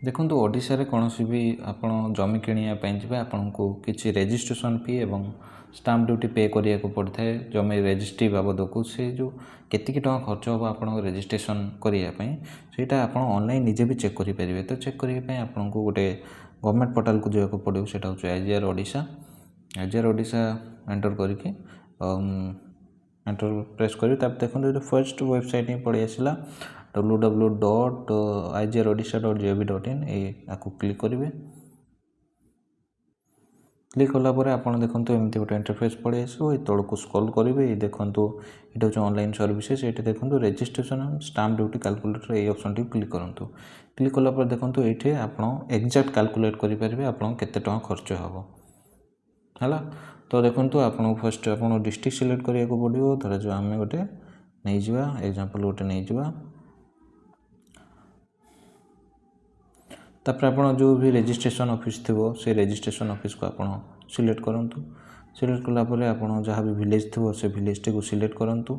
देखो ओडिशा रे कौन भी आपण जमी किणापी जी आपको किसी रेजिस्ट्रेशन फी एवं स्टाम्प ड्यूटी पे करिया को पड़ता है जमी रेजिस्ट्री बाबद को से जो केतिक टका खर्च हम आप रेजिस्ट्रेशन करने सेटा आप ऑनलाइन निजे भी चेक करेंगे। तो चेक करने आपको गोटे गवर्नमेंट पोर्टाल को जावाक पड़ो से आईजीआर ओडिशा एंटर करके एंटर प्रेस कर देखो फर्स्ट वेबसाइट ही पड़े आसला www.igrodisha.gov.in आपको क्लिक करेंगे। क्लिक कलापर आप देखो एमती गोटे इंटरफेस पड़े आसो तौक को स्क्रॉल करेंगे। देखो ये हूँ ऑनलाइन सर्विसेज ये देखो रजिस्ट्रेशन स्टाम्प ड्यूटी कैलकुलेटर ये ऑप्शन टी क्लिक करूँ। क्लिक कलापर देखो ये आप एक्जाक्ट कैलकुलेट करेंगे आप केते टका खर्च हम है। तो देखो आपको फर्स्ट आप डिस्ट्रिक्ट सिलेक्ट करने को पड़ो धर जो आम गोटे नहीं जावा एग्जांपल गोटे नहीं जावा तापर आप जो भी रजिस्ट्रेशन ऑफिस थी से रजिस्ट्रेशन ऑफिस को आप सिलेक्ट करूँ। सिलेक्ट कलापर आप जहाँ भी विलेज थी से विलेज टी को सिलेक्ट करूँ।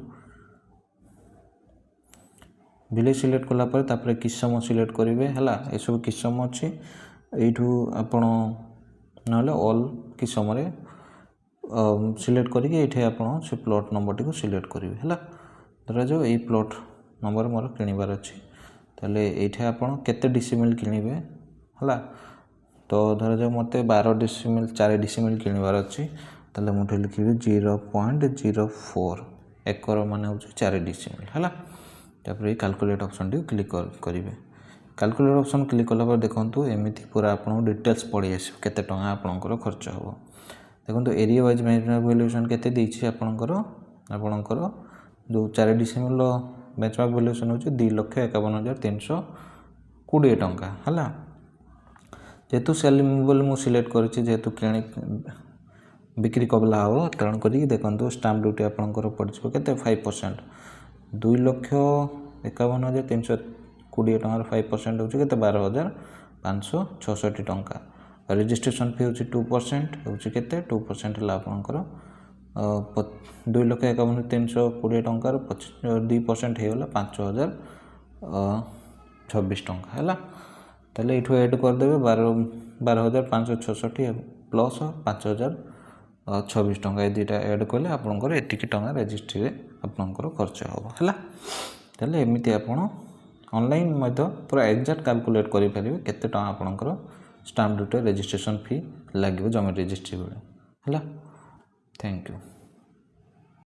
विलेज सिलेक्ट कलापर तापर किसम सिलेक्ट करेंगे है ये सब किसम अच्छी यू आपण ना ऑल किसम सिलेक्ट करके ये आप से प्लॉट नंबर टी को सिलेक्ट करेंगे है। धरा जो ये प्लॉट नंबर मोर किणवार अच्छी ताले ये आप केते डिसिमिल किणवे है। तो धर जो मत 12 डिसिमिल 4 डिसिमिल किणवार अच्छी ताले मुझे लिखी 0.04 एकर मान हो 4 डिसिमिल है। तापर ये कैलकुलेट ऑप्शन टी क्लिक करेंगे। कैलकुलेट ऑप्शन क्लिक कलापर देखो एमती पूरा आप डिटेल्स पड़े आस केते टଙ୍କା आपणकर खर्च हम। देखो एरिया वाइज बेंचमार्क वैल्यूएशन केते देछि आपणकर जो 4 डिसिमिल बेंचमार्क वैल्यूएशन हो 2,51,320 टଙ୍କା है। जेहेतु सेल मूवेबल मुझे सिलेक्ट करेंगे जेहेतु किणी बिक्री कबला हम तेणुक देखो स्टाम्प ड्यूटी आपंकर पड़ो के 5% 2,51,320 टकार 5% हो 12,566 टଙ୍କା। रजिस्ट्रेशन फी हूँ 2% हूँ के 2% है आपंकर 2,51,320 टकार 2% होगा 5,026 टଙ୍କା है। ताले ये एड करदे 12,566 प्लस 5,026 टଙ୍କା ये दुटा एड कले आपंकर एति टଙ୍କା रजिस्ट्री आपंकर खर्च हम है। ताले एमती आप ऑनलाइन पूरा एक्जाक्ट कैलकुलेट करेंगे केते टଙ୍କା आपंकर स्टाम्प ड्यूटी रजिस्ट्रेशन फी लगे जमी रजिस्ट्री बेले है। Thank you.